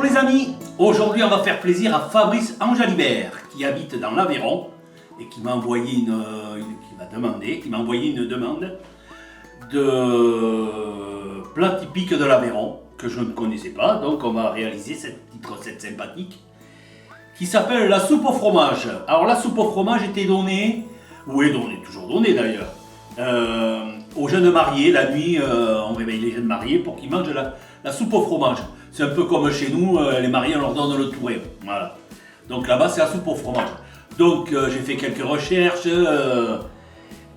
Bonjour les amis, aujourd'hui on va faire plaisir à Fabrice Anjalibert qui habite dans l'Aveyron et qui m'a envoyé une demande de plat typique de l'Aveyron que je ne connaissais pas, donc on va réaliser cette petite recette sympathique qui s'appelle la soupe au fromage. Alors la soupe au fromage était donnée, ou est donnée, toujours donnée d'ailleurs, aux jeunes mariés. La nuit on réveille les jeunes mariés pour qu'ils mangent la soupe au fromage. C'est un peu comme chez nous, les mariés on leur donne le touret. Voilà. Donc là-bas c'est la soupe au fromage. Donc j'ai fait quelques recherches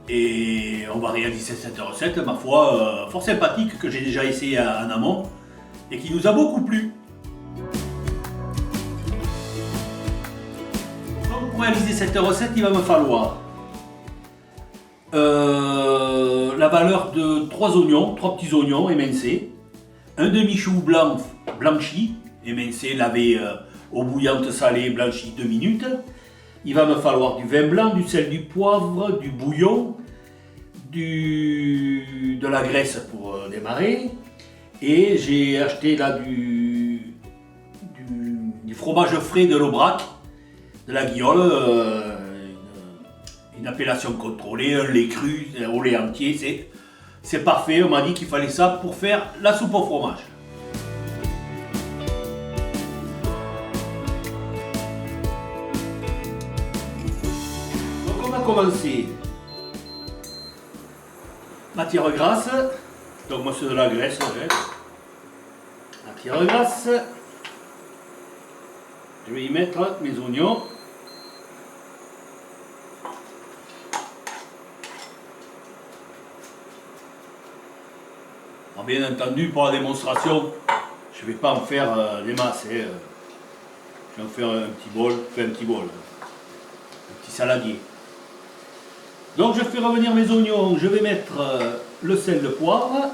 et on va réaliser cette recette, ma foi, fort sympathique, que j'ai déjà essayé en amont et qui nous a beaucoup plu. Donc pour réaliser cette recette, il va me falloir la valeur de 3 oignons, 3 petits oignons émincés, un demi-chou blanc blanchi, émincé, lavé eau bouillante salée, blanchi 2 minutes. Il va me falloir du vin blanc, du sel, du poivre, du bouillon, de la graisse pour démarrer. Et j'ai acheté là du fromage frais de l'Aubrac, de la Guiole, une appellation contrôlée, un lait cru, au lait entier, c'est parfait. On m'a dit qu'il fallait ça pour faire la soupe au fromage. Donc on va commencer. Matière grasse, donc moi c'est de la graisse. Matière grasse. Je vais y mettre mes oignons. Alors bien entendu, pour la démonstration, je ne vais pas en faire des masses. Je vais en faire un petit bol, un petit saladier. Donc je fais revenir mes oignons, je vais mettre le sel, le poivre.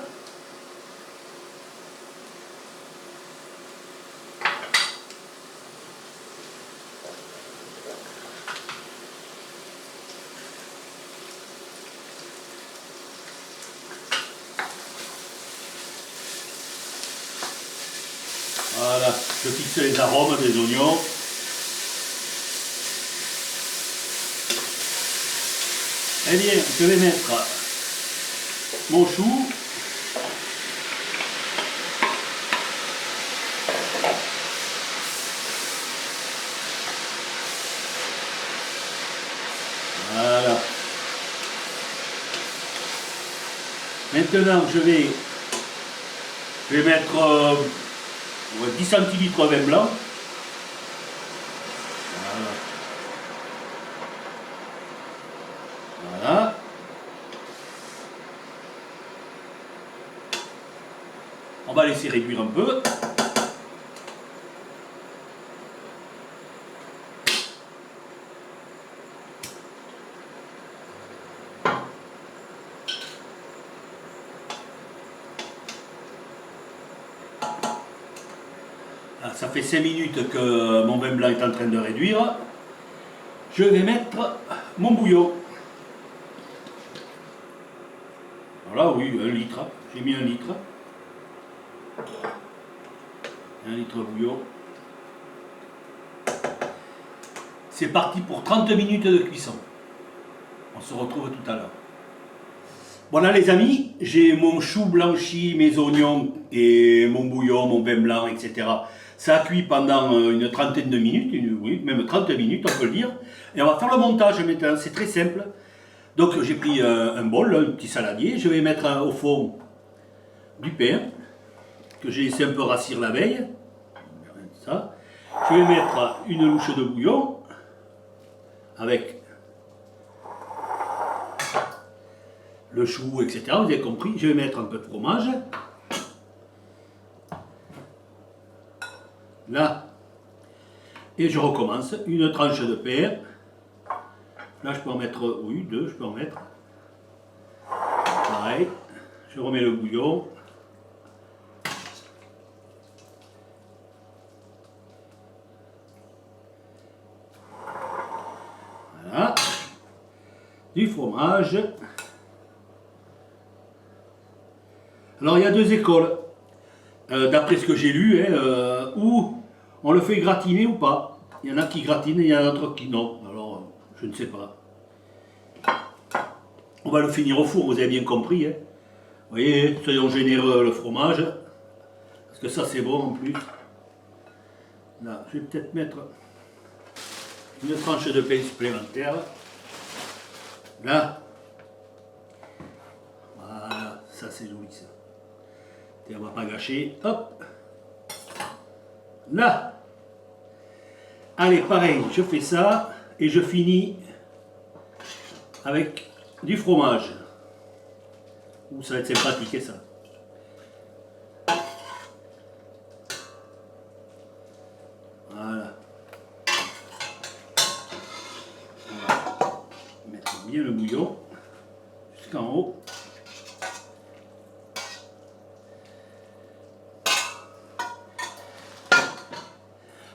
Voilà, je fixe les arômes des oignons. Eh bien, je vais mettre mon chou. Voilà. Maintenant, je vais mettre 10 centilitres de vin blanc. Voilà. On va laisser réduire un peu. Ça fait 5 minutes que mon vin blanc est en train de réduire. Je vais mettre mon bouillon. Voilà, oui, 1 litre. J'ai mis 1 litre. 1 litre de bouillon. C'est parti pour 30 minutes de cuisson. On se retrouve tout à l'heure. Voilà les amis, j'ai mon chou blanchi, mes oignons et mon bouillon, mon vin blanc, etc. Ça a cuit pendant une trentaine de minutes, oui, même 30 minutes on peut le dire. Et on va faire le montage maintenant, c'est très simple. Donc j'ai pris un bol, un petit saladier, je vais mettre au fond du pain, que j'ai laissé un peu rassir la veille. Ça. Je vais mettre une louche de bouillon, avec le chou, etc. Vous avez compris, je vais mettre un peu de fromage. Là, et je recommence, une tranche de pain. Là, je peux en mettre, oui, 2, je peux en mettre. Pareil, je remets le bouillon. Voilà. Du fromage. Alors il y a deux écoles, d'après ce que j'ai lu, où On le fait gratiner ou pas? Il y en a qui gratinent et il y en a d'autres qui non. Alors, je ne sais pas. On va le finir au four, vous avez bien compris. Hein. Vous voyez, soyons généreux le fromage. Parce que ça, c'est bon en plus. Là, je vais peut-être mettre une tranche de pain supplémentaire. Là. Voilà, ça c'est joli ça. Et on va pas gâcher. Hop. Là. Allez, pareil, je fais ça et je finis avec du fromage. Ouh, ça va être sympathique ça. Voilà. On va mettre bien le bouillon jusqu'en haut.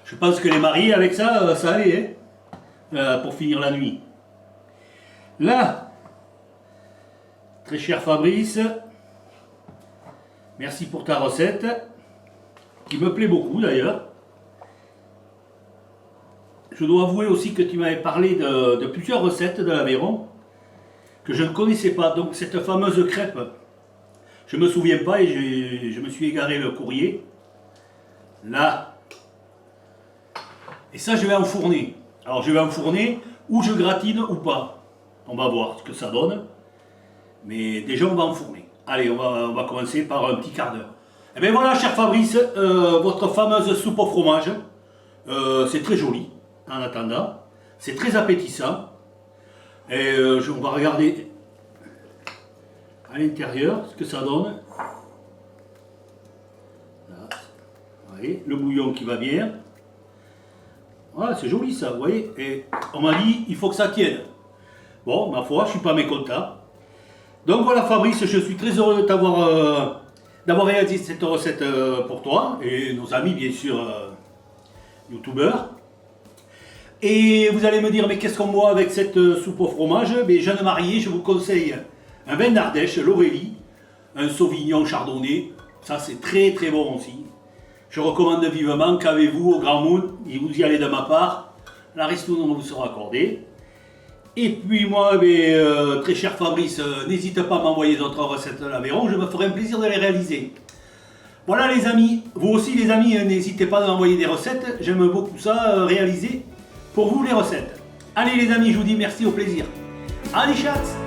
Je pense que les mariés avec ça, ça allait, hein, pour finir la nuit. Là, très cher Fabrice, merci pour ta recette, qui me plaît beaucoup d'ailleurs. Je dois avouer aussi que tu m'avais parlé de plusieurs recettes de l'Aveyron, que je ne connaissais pas. Donc cette fameuse crêpe, je ne me souviens pas et je me suis égaré le courrier. Là. Et ça, je vais enfourner. Alors, je vais enfourner ou je gratine ou pas. On va voir ce que ça donne. Mais déjà, on va enfourner. Allez, on va commencer par un petit quart d'heure. Et bien voilà, cher Fabrice, votre fameuse soupe au fromage. C'est très joli, en attendant. C'est très appétissant. Et on va regarder à l'intérieur ce que ça donne. Là. Vous voyez, le bouillon qui va bien. Voilà, c'est joli ça, vous voyez. Et on m'a dit, il faut que ça tienne. Bon, ma foi, je ne suis pas mécontent. Donc voilà Fabrice, je suis très heureux de d'avoir réalisé cette recette pour toi et nos amis bien sûr youtubeurs. Et vous allez me dire, mais qu'est-ce qu'on boit avec cette soupe au fromage? Mais jeune marié, je vous conseille un vin d'Ardèche, l'Aurélie, un Sauvignon Chardonnay. Ça c'est très très bon aussi. Je recommande vivement, qu'avez-vous au Grand Moon, et vous y allez de ma part, la ristourne vous sera accordée. Et puis moi, très cher Fabrice, n'hésite pas à m'envoyer d'autres recettes de l'Aveyron, je me ferai un plaisir de les réaliser. Voilà les amis, vous aussi les amis, n'hésitez pas à m'envoyer des recettes, j'aime beaucoup ça, réaliser pour vous les recettes. Allez les amis, je vous dis merci, au plaisir. Allez chats!